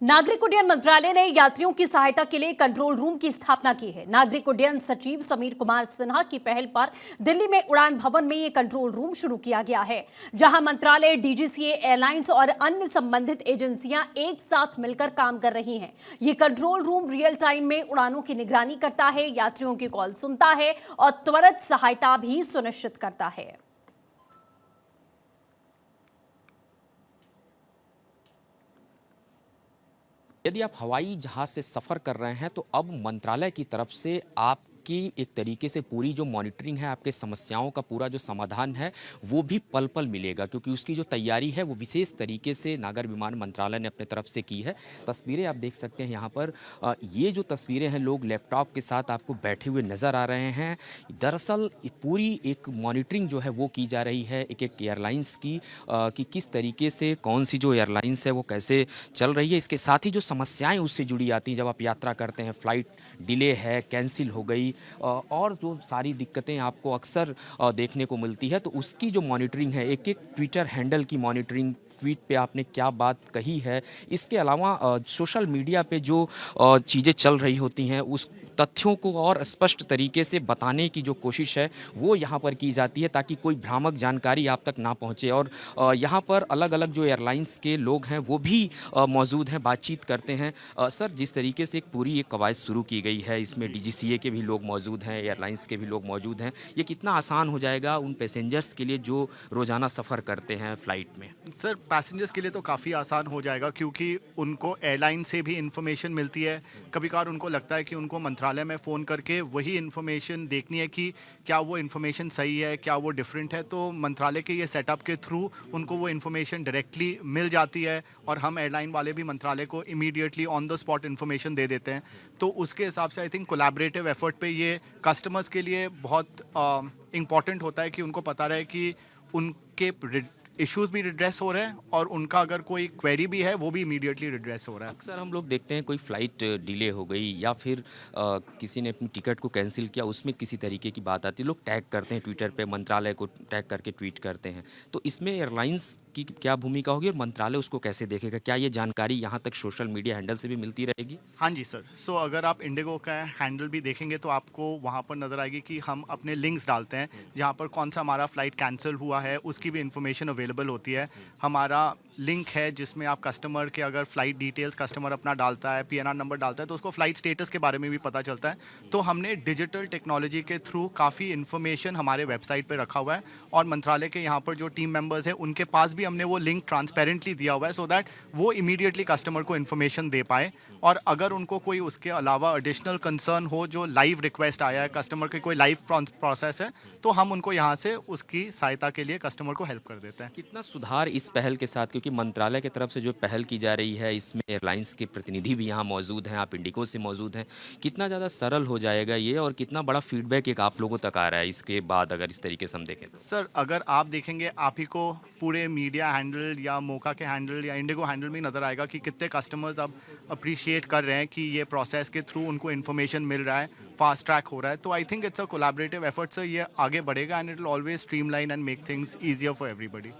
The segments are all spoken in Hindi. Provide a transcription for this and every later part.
नागरिक उड्डयन मंत्रालय ने यात्रियों की सहायता के लिए कंट्रोल रूम की स्थापना की है। नागरिक उड्डयन सचिव समीर कुमार सिन्हा की पहल पर दिल्ली में उड़ान भवन में यह कंट्रोल रूम शुरू किया गया है, जहां मंत्रालय, डीजीसीए, एयरलाइंस और अन्य संबंधित एजेंसियां एक साथ मिलकर काम कर रही हैं। यह कंट्रोल रूम रियल टाइम में उड़ानों की निगरानी करता है, यात्रियों की कॉल सुनता है और त्वरित सहायता भी सुनिश्चित करता है। यदि आप हवाई जहाज से सफ़र कर रहे हैं तो अब मंत्रालय की तरफ से आपकी एक तरीके से पूरी जो मॉनिटरिंग है, आपके समस्याओं का पूरा जो समाधान है वो भी पल पल मिलेगा, क्योंकि उसकी जो तैयारी है वो विशेष तरीके से नागर विमान मंत्रालय ने अपने तरफ से की है। तस्वीरें आप देख सकते हैं यहाँ पर। ये जो तस्वीरें हैं, लोग लैपटॉप के साथ आपको बैठे हुए नज़र आ रहे हैं। दरअसल पूरी एक मॉनिटरिंग जो है वो की जा रही है एक एक एयरलाइंस की, कि किस तरीके से कौन सी जो एयरलाइंस है वो कैसे चल रही है। इसके साथ ही जो समस्याएं उससे जुड़ी आती हैं, जब आप यात्रा करते हैं, फ़्लाइट डिले है, कैंसिल हो गई, और जो सारी दिक्कतें आपको अक्सर देखने को मिलती है, तो उसकी जो मॉनिटरिंग है, एक एक ट्विटर हैंडल की मॉनिटरिंग, ट्वीट पे आपने क्या बात कही है, इसके अलावा सोशल मीडिया पे जो चीज़ें चल रही होती हैं उस तथ्यों को और स्पष्ट तरीके से बताने की जो कोशिश है वो यहाँ पर की जाती है, ताकि कोई भ्रामक जानकारी आप तक ना पहुँचे। और यहाँ पर अलग अलग जो एयरलाइंस के लोग हैं वो भी मौजूद हैं, बातचीत करते हैं। सर, जिस तरीके से एक पूरी एक कवायद शुरू की गई है, इसमें डीजीसीए के भी लोग मौजूद हैं, एयरलाइंस के भी लोग मौजूद हैं, ये कितना आसान हो जाएगा उन पैसेंजर्स के लिए जो रोज़ाना सफ़र करते हैं फ़्लाइट में? सर, पैसेंजर्स के लिए तो काफ़ी आसान हो जाएगा, क्योंकि उनको एयरलाइन से भी इन्फॉर्मेशन मिलती है। कभी कभार उनको लगता है कि उनको मंत्रालय में फ़ोन करके वही इन्फॉर्मेशन देखनी है कि क्या वो इन्फॉर्मेशन सही है, क्या वो डिफरेंट है। तो मंत्रालय के ये सेटअप के थ्रू उनको वो इन्फॉर्मेशन डायरेक्टली मिल जाती है, और हम एयरलाइन वाले भी मंत्रालय को immediately on the spot information दे देते हैं। तो उसके हिसाब से आई थिंक कोलैबोरेटिव एफर्ट पे ये कस्टमर्स के लिए बहुत इम्पॉर्टेंट होता है कि उनको पता रहे कि उनके इश्यूज भी रिड्रेस हो रहे हैं, और उनका अगर कोई क्वेरी भी है वो भी इमीडिएटली रिड्रेस हो रहा है। अक्सर हम लोग देखते हैं कोई फ़्लाइट डिले हो गई या फिर किसी ने अपनी टिकट को कैंसिल किया, उसमें किसी तरीके की बात आती है, लोग टैग करते हैं ट्विटर पे, मंत्रालय को टैग करके ट्वीट करते हैं। तो इसमें एयरलाइंस की क्या भूमिका होगी और मंत्रालय उसको कैसे देखेगा? क्या ये जानकारी यहाँ तक सोशल मीडिया हैंडल से भी मिलती रहेगी? हाँ जी सर। सो अगर आप इंडिगो का हैंडल भी देखेंगे तो आपको वहाँ पर नज़र आएगी कि हम अपने लिंक्स डालते हैं, जहाँ पर कौन सा हमारा फ़्लाइट कैंसिल हुआ है उसकी भी इंफॉर्मेशन अवेलेबल होती है। हमारा लिंक है जिसमें आप कस्टमर के अगर फ़्लाइट डिटेल्स कस्टमर अपना डालता है, पीएनआर नंबर डालता है, तो उसको फ़्लाइट स्टेटस के बारे में भी पता चलता है। तो हमने डिजिटल टेक्नोलॉजी के थ्रू काफ़ी इन्फॉर्मेशन हमारे वेबसाइट पे रखा हुआ है, और मंत्रालय के यहाँ पर जो टीम मेंबर्स हैं उनके पास भी हमने वो लिंक ट्रांसपेरेंटली दिया हुआ है, सो दैट वो इमीडिएटली कस्टमर को इन्फॉर्मेशन दे पाए। और अगर उनको कोई उसके अलावा एडिशनल कंसर्न हो, जो लाइव रिक्वेस्ट आया है, कस्टमर की कोई लाइव प्रोसेस है, तो हम उनको यहाँ से उसकी सहायता के लिए कस्टमर को हेल्प कर देते हैं। कितना सुधार इस पहल के साथ, क्योंकि मंत्रालय की तरफ से जो पहल की जा रही है इसमें एयरलाइंस के प्रतिनिधि भी यहाँ मौजूद हैं, आप इंडिगो से मौजूद हैं, कितना ज़्यादा सरल हो जाएगा ये, और कितना बड़ा फीडबैक एक आप लोगों तक आ रहा है इसके बाद, अगर इस तरीके से हम देखें तो? सर, अगर आप देखेंगे, आप ही को पूरे मीडिया हैंडल या मोका के हैंडल या इंडिगो हैंडल में नज़र आएगा कि कितने कस्टमर्स अब अप्रिशिएट कर रहे हैं कि ये प्रोसेस के थ्रू उनको इन्फॉर्मेशन मिल रहा है, फास्ट ट्रैक हो रहा है। तो I think it's a collaborative effort से ये आगे बढ़ेगा, and it will always streamline and make things easier for everybody.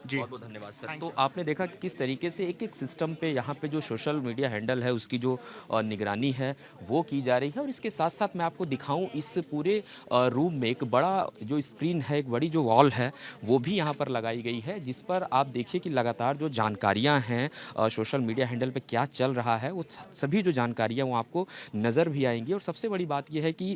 जी, बहुत बहुत धन्यवाद सर। तो आपने देखा कि किस तरीके से एक एक सिस्टम पे यहाँ पे जो सोशल मीडिया हैंडल है उसकी जो निगरानी है वो की जा रही है, और इसके साथ साथ मैं आपको दिखाऊं, इस पूरे रूम में एक बड़ा जो स्क्रीन है, एक बड़ी जो वॉल है वो भी यहाँ पर लगाई गई है, जिस पर आप देखिए कि लगातार जो जानकारियाँ हैं सोशल मीडिया हैंडल पे क्या चल रहा है, वो सभी जो जानकारियाँ वो आपको नज़र भी आएंगी। और सबसे बड़ी बात यह है कि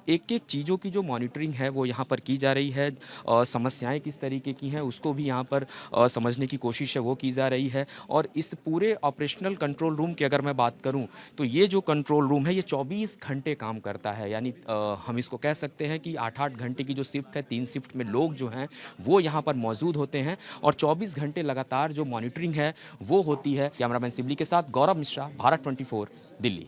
एक एक चीज़ों की जो मॉनिटरिंग है वो यहाँ पर की जा रही है, समस्याएँ किस तरीके की हैं उसको भी यहाँ पर समझने की कोशिश है वो की जा रही है। और इस पूरे ऑपरेशनल कंट्रोल रूम की अगर मैं बात करूं तो ये जो कंट्रोल रूम है ये 24 घंटे काम करता है, यानी हम इसको कह सकते हैं कि 8-8 घंटे की जो शिफ्ट है, 3 शिफ्ट में लोग जो हैं वो यहाँ पर मौजूद होते हैं, और 24 घंटे लगातार जो मॉनिटरिंग है वो होती है। कैमरामैन सिबली के साथ गौरव मिश्रा, भारत 24, दिल्ली।